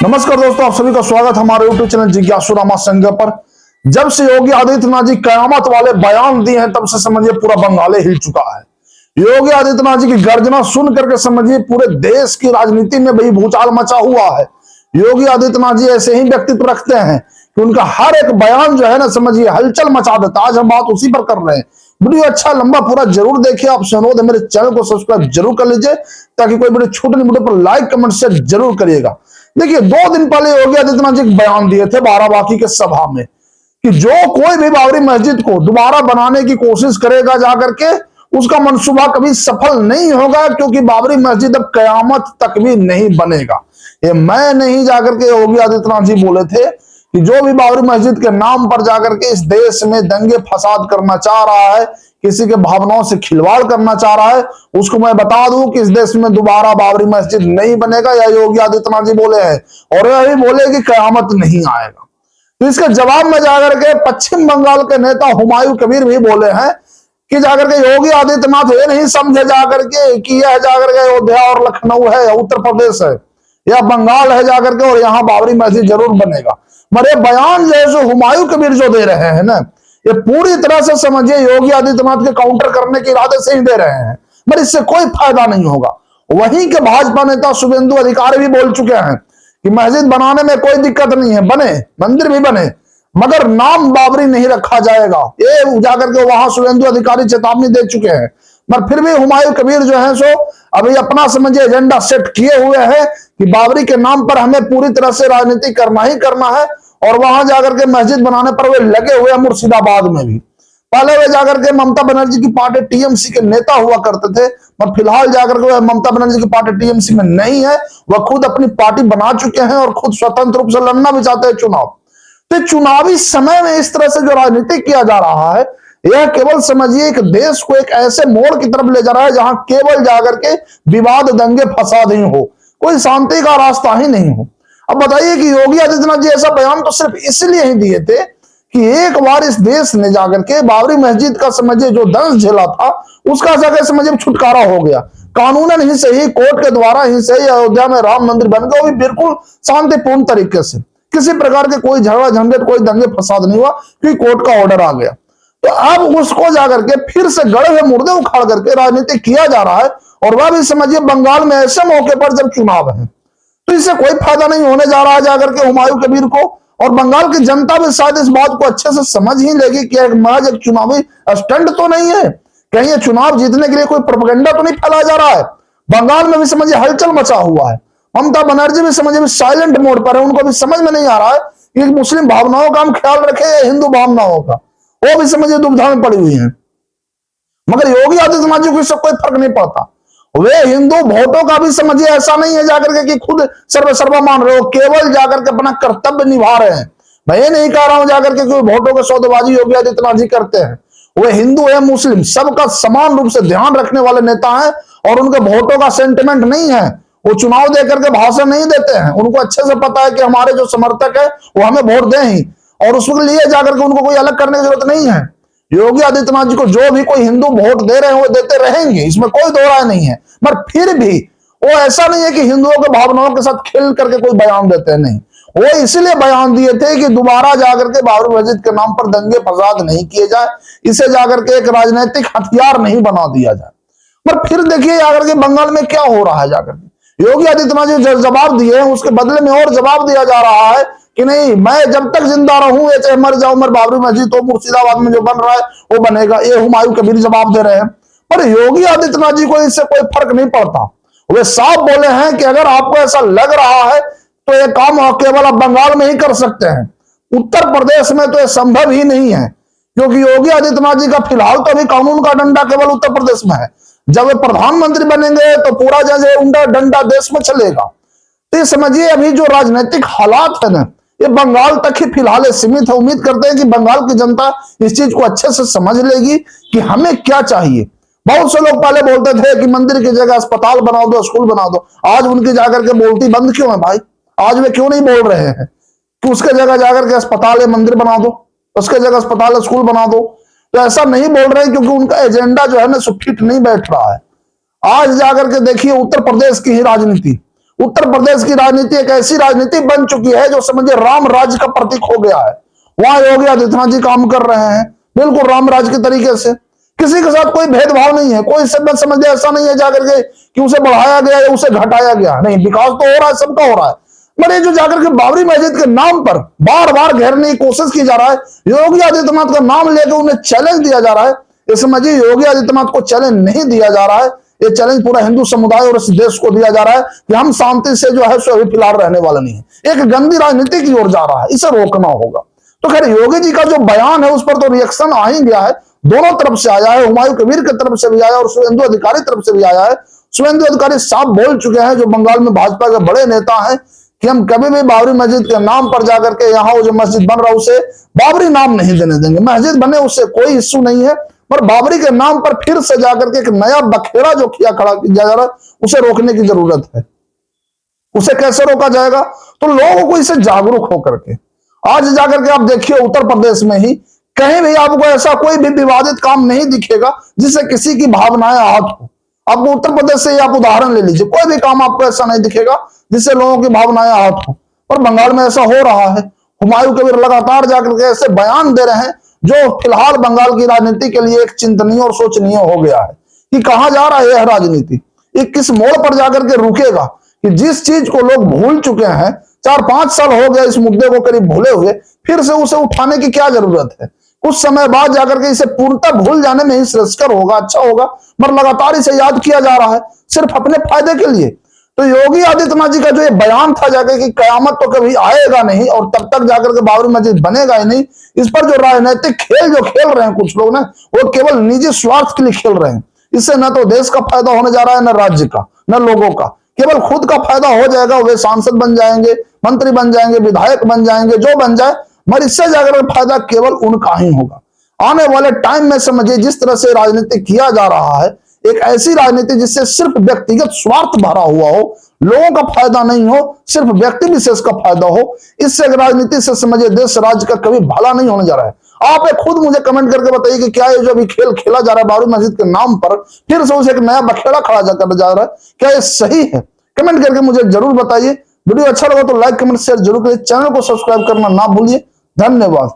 नमस्कार दोस्तों, आप सभी का स्वागत हमारे यूट्यूब चैनल जिज्ञासु रामा संघ पर। जब से योगी आदित्यनाथ जी कयामत वाले बयान दिए हैं तब से समझिए पूरा बंगाल हिल चुका है। योगी आदित्यनाथ जी की गर्जना सुन करके समझिए पूरे देश की राजनीति में भाई भूचाल मचा हुआ है। योगी आदित्यनाथ जी ऐसे ही व्यक्तित्व रखते हैं कि उनका हर एक बयान जो है ना समझिए हलचल मचा देता है। आज हम बात उसी पर कर रहे हैं। वीडियो अच्छा लंबा पूरा जरूर देखिए। आपसे अनुरोध है मेरे चैनल को सब्सक्राइब जरूर कर लीजिए ताकि कोई वीडियो छूटे नहीं। वीडियो पर लाइक कमेंट शेयर जरूर करिएगा। देखिए, 2 दिन पहले योगी आदित्यनाथ जी बयान दिए थे बाराबांकी के सभा में कि जो कोई भी बाबरी मस्जिद को दोबारा बनाने की कोशिश करेगा जाकर के उसका मंसूबा कभी सफल नहीं होगा, क्योंकि बाबरी मस्जिद अब कयामत तक भी नहीं बनेगा। ये मैं नहीं जाकर के योगी आदित्यनाथ जी बोले थे कि जो भी बाबरी मस्जिद के नाम पर जाकर के इस देश में दंगे फसाद करना चाह रहा है, किसी के भावनाओं से खिलवाड़ करना चाह रहा है, उसको मैं बता दूं कि इस देश में दोबारा बाबरी मस्जिद नहीं बनेगा। या योगी आदित्यनाथ जी बोले हैं और यह भी बोले कि कयामत नहीं आएगा। तो इसके जवाब में जाकर के पश्चिम बंगाल के नेता हुमायूं कबीर भी बोले हैं कि जाकर के योगी आदित्यनाथ ये नहीं समझे जाकर के कि यह जाकर के अयोध्या और लखनऊ है, उत्तर प्रदेश है या बंगाल है जाकर के और यहाँ बाबरी मस्जिद जरूर बनेगा। मगर बयान जो हुमायूं कबीर जो दे रहे हैं ना, ये पूरी तरह से समझिए योगी आदित्यनाथ के काउंटर करने के इरादे से ही दे रहे हैं, मगर इससे कोई फायदा नहीं होगा। वहीं के भाजपा नेता शुभेंदु अधिकारी भी बोल चुके हैं कि मस्जिद बनाने में कोई दिक्कत नहीं है, बने मंदिर भी बने, मगर नाम बाबरी नहीं रखा जाएगा। ये जाकर के वहां शुभेंदु अधिकारी चेतावनी दे चुके हैं। मगर फिर भी हुमायूं कबीर जो है सो अभी अपना समझिए एजेंडा सेट किए हुए हैं कि बाबरी के नाम पर हमें पूरी तरह से राजनीति करना ही करना है। और वहां जाकर के मस्जिद बनाने पर वे लगे हुए हैं। मुर्शिदाबाद में भी पहले वे जाकर के ममता बनर्जी की पार्टी टीएमसी के नेता हुआ करते थे, पर फिलहाल जाकर के ममता बनर्जी की पार्टी टीएमसी में नहीं है। वह खुद अपनी पार्टी बना चुके हैं और खुद स्वतंत्र रूप से लड़ना भी चाहते हैं चुनाव। तो चुनावी समय में इस तरह से जो राजनीति किया जा रहा है, यह केवल समझिए एक देश को एक ऐसे मोड़ की तरफ ले जा रहा है जहां केवल जाकर के विवाद दंगे फसाद ही हो, कोई शांति का रास्ता ही नहीं हो। अब बताइए कि योगी आदित्यनाथ जी ऐसा बयान तो सिर्फ इसलिए ही दिए थे कि एक बार इस देश ने जाकर के बाबरी मस्जिद का समझिए जो दंश झेला था उसका जाकर समझिए छुटकारा हो गया। कानूनन ही सही, कोर्ट के द्वारा ही सही अयोध्या में राम मंदिर बन गया, वो भी बिल्कुल शांतिपूर्ण तरीके से, किसी प्रकार के कोई झगड़ा झंझट कोई दंगे फसाद नहीं हुआ क्योंकि कोर्ट का ऑर्डर आ गया। तो अब उसको जाकर के फिर से गड़े हुए मुर्दे उखाड़ करके राजनीति किया जा रहा है, और वह भी समझिए बंगाल में ऐसे मौके पर जब चुनाव है। तो इससे कोई फायदा नहीं होने जा रहा है जाकर के हुमायूं कबीर को। और बंगाल की जनता भी शायद इस बात को अच्छे से समझ ही लेगी कि एक महज एक चुनावी स्टंट तो नहीं है, कहीं ये चुनाव जीतने के लिए कोई प्रोपेगेंडा तो नहीं फैलाया जा रहा है। बंगाल में भी समझिए हलचल मचा हुआ है। ममता बनर्जी भी समझिए साइलेंट मोड पर है। उनको भी समझ में नहीं आ रहा है कि मुस्लिम भावनाओं का हम ख्याल रखें या हिंदू भावनाओं का, वो भी समझिए दुविधा में पड़ी हुई है। मगर योगी आदित्यनाथ जी को इससे कोई फर्क नहीं पड़ता। वे हिंदू वोटों का भी समझिए ऐसा नहीं है जाकर के कि खुद सर्वसर्वा मान रहे हो, केवल जाकर के अपना कर्तव्य निभा रहे हैं। मैं ये नहीं कह रहा हूं जाकर के कोई वोटों के सौदेबाजी योगी आदित्यनाथ जी करते हैं। वे हिंदू है मुस्लिम सबका समान रूप से ध्यान रखने वाले नेता हैं, और उनके वोटों का सेंटिमेंट नहीं है। वो चुनाव दे करके भाषण नहीं देते हैं। उनको अच्छे से पता है कि हमारे जो समर्थक है वो हमें वोट दें ही, और उसके लिए जाकर के उनको कोई अलग करने की जरूरत नहीं है। योगी आदित्यनाथ जी को जो भी कोई हिंदू वोट दे रहे हैं वो देते रहेंगे, इसमें कोई दो राय नहीं है। मगर फिर भी वो ऐसा नहीं है कि हिंदुओं के भावनाओं के साथ खेल करके कोई बयान देते हैं, नहीं। वो इसलिए बयान दिए थे कि दोबारा जाकर के बाबरी मस्जिद के नाम पर दंगे फसाद नहीं किए जाए, इसे जाकर के एक राजनीतिक हथियार नहीं बना दिया जाए। पर फिर देखिए जाकर के बंगाल में क्या हो रहा है। जाकर के योगी आदित्यनाथ जी जो जवाब दिए हैं उसके बदले में और जवाब दिया जा रहा है कि नहीं, मैं जब तक जिंदा रहूं या चाहे मर जाऊं, मर बाबरी मस्जिद तो मुर्शिदाबाद में जो बन रहा है वो बनेगा। ये हुमायूं कबीर जवाब दे रहे हैं। पर योगी आदित्यनाथ जी को इससे कोई फर्क नहीं पड़ता। वे साफ बोले हैं कि अगर आपको ऐसा लग रहा है तो ये काम केवल आप बंगाल में ही कर सकते हैं, उत्तर प्रदेश में तो ये संभव ही नहीं है, क्योंकि योगी आदित्यनाथ जी का फिलहाल तो अभी कानून का डंडा केवल उत्तर प्रदेश में है। जब वे प्रधानमंत्री बनेंगे तो पूरा जैसे उनका डंडा देश में चलेगा। तो समझिए अभी जो राजनीतिक हालात है ना, ये बंगाल तक ही फिलहाल सीमित है। उम्मीद करते हैं कि बंगाल की जनता इस चीज को अच्छे से समझ लेगी कि हमें क्या चाहिए। बहुत से लोग पहले बोलते थे कि मंदिर की जगह अस्पताल बना दो, स्कूल बना दो। आज उनकी जाकर के बोलती बंद क्यों है भाई? आज वे क्यों नहीं बोल रहे हैं कि उसके जगह जाकर के अस्पताल या मंदिर बना दो, उसके जगह अस्पताल या स्कूल बना दो? तो ऐसा नहीं बोल रहे हैं क्योंकि उनका एजेंडा जो है ना फिट नहीं बैठ रहा है। आज जाकर के देखिए उत्तर प्रदेश की ही राजनीति, उत्तर प्रदेश की राजनीति एक ऐसी राजनीति बन चुकी है जो समझिए राम राज्य का प्रतीक हो गया है। वहां योगी आदित्यनाथ जी काम कर रहे हैं बिल्कुल राम राज्य के तरीके से, किसी के साथ कोई भेदभाव नहीं है, कोई समझे ऐसा नहीं है जाकर के कि उसे बढ़ाया गया या उसे घटाया गया, नहीं, विकास तो हो रहा है, सबका हो रहा है। मगर जो जाकर के बाबरी मस्जिद के नाम पर बार बार घेरने की कोशिश की जा रहा है, योगी आदित्यनाथ का नाम लेकर उन्हें चैलेंज दिया जा रहा है। इस समझिए योगी आदित्यनाथ को चैलेंज नहीं दिया जा रहा है, ये चैलेंज पूरा हिंदू समुदाय और इस देश को दिया जा रहा है कि हम शांति से जो है सो अभी फिलहाल रहने वाले नहीं है, एक गंदी राजनीति की ओर जा रहा है, इसे रोकना होगा। तो खैर योगी जी का जो बयान है उस पर तो रिएक्शन आ ही गया है, दोनों तरफ से आया है, हुमायूं कबीर की तरफ से भी आया और शुभेंदु अधिकारी तरफ से भी आया है। शुभेंदु अधिकारी साफ बोल चुके हैं, जो बंगाल में भाजपा के बड़े नेता हैं, कि हम कभी भी बाबरी मस्जिद के नाम पर जाकर के यहाँ वो जो मस्जिद बन रहा है उसे बाबरी नाम नहीं देने देंगे। मस्जिद बने उससे कोई इश्यू नहीं है, पर बाबरी के नाम पर फिर से जाकर के एक नया बखेड़ा जो किया खड़ा किया जा रहा है उसे रोकने की जरूरत है। उसे कैसे रोका जाएगा? तो लोगों को इससे जागरूक होकर के आज जाकर के आप देखिए उत्तर प्रदेश में ही कहीं भी आपको ऐसा कोई भी विवादित काम नहीं दिखेगा जिससे किसी की भावनाएं आहत हो। आपको उत्तर प्रदेश से आप उदाहरण ले लीजिए, कोई भी काम आपको ऐसा नहीं दिखेगा जिससे लोगों की भावनाएं आहत हो, और बंगाल में ऐसा हो रहा है। हुमायूं कबीर लगातार जाकर के ऐसे बयान दे रहे हैं जो फिलहाल बंगाल की राजनीति के लिए एक चिंतनीय और सोचनीय हो गया है कि कहां जा रहा है यह राजनीति, ये किस मोड़ पर जाकर के रुकेगा, कि जिस चीज को लोग भूल चुके हैं, 4-5 साल हो गया इस मुद्दे को करीब भूले हुए, फिर से उसे उठाने की क्या जरूरत है? कुछ समय बाद जाकर के इसे पूर्णतः भूल जाने में ही श्रेयस्कर होगा, अच्छा होगा, मगर लगातार इसे याद किया जा रहा है सिर्फ अपने फायदे के लिए। तो योगी आदित्यनाथ जी का जो ये बयान था जाकर कि कयामत तो कभी आएगा नहीं और तब तक जाकर के बाबरी मस्जिद बनेगा ही नहीं, इस पर जो राजनीतिक खेल जो खेल रहे हैं कुछ लोग ना, वो केवल निजी स्वार्थ के लिए खेल रहे हैं। इससे न तो देश का फायदा होने जा रहा है, न राज्य का, न लोगों का, केवल खुद का फायदा हो जाएगा। वे सांसद बन जाएंगे, मंत्री बन जाएंगे, विधायक बन जाएंगे, जो बन जाए, मगर इससे जाकर फायदा केवल उनका ही होगा। आने वाले टाइम में समझिए जिस तरह से राजनीति किया जा रहा है, एक ऐसी राजनीति जिससे सिर्फ व्यक्तिगत स्वार्थ भरा हुआ हो, लोगों का फायदा नहीं हो, सिर्फ व्यक्ति विशेष का फायदा हो, इससे राजनीति से समझिए देश राज्य का कभी भला नहीं होने जा रहा है। आप खुद मुझे कमेंट करके बताइए कि क्या ये जो अभी खेल खेला जा रहा है बाबरी मस्जिद के नाम पर, फिर से उसे एक नया बखेड़ा खड़ा कर जा रहा है, क्या ये सही है? कमेंट करके मुझे जरूर बताइए। वीडियो अच्छा लगा तो लाइक कमेंट शेयर जरूर करिए, चैनल को सब्सक्राइब करना ना भूलिए। धन्यवाद।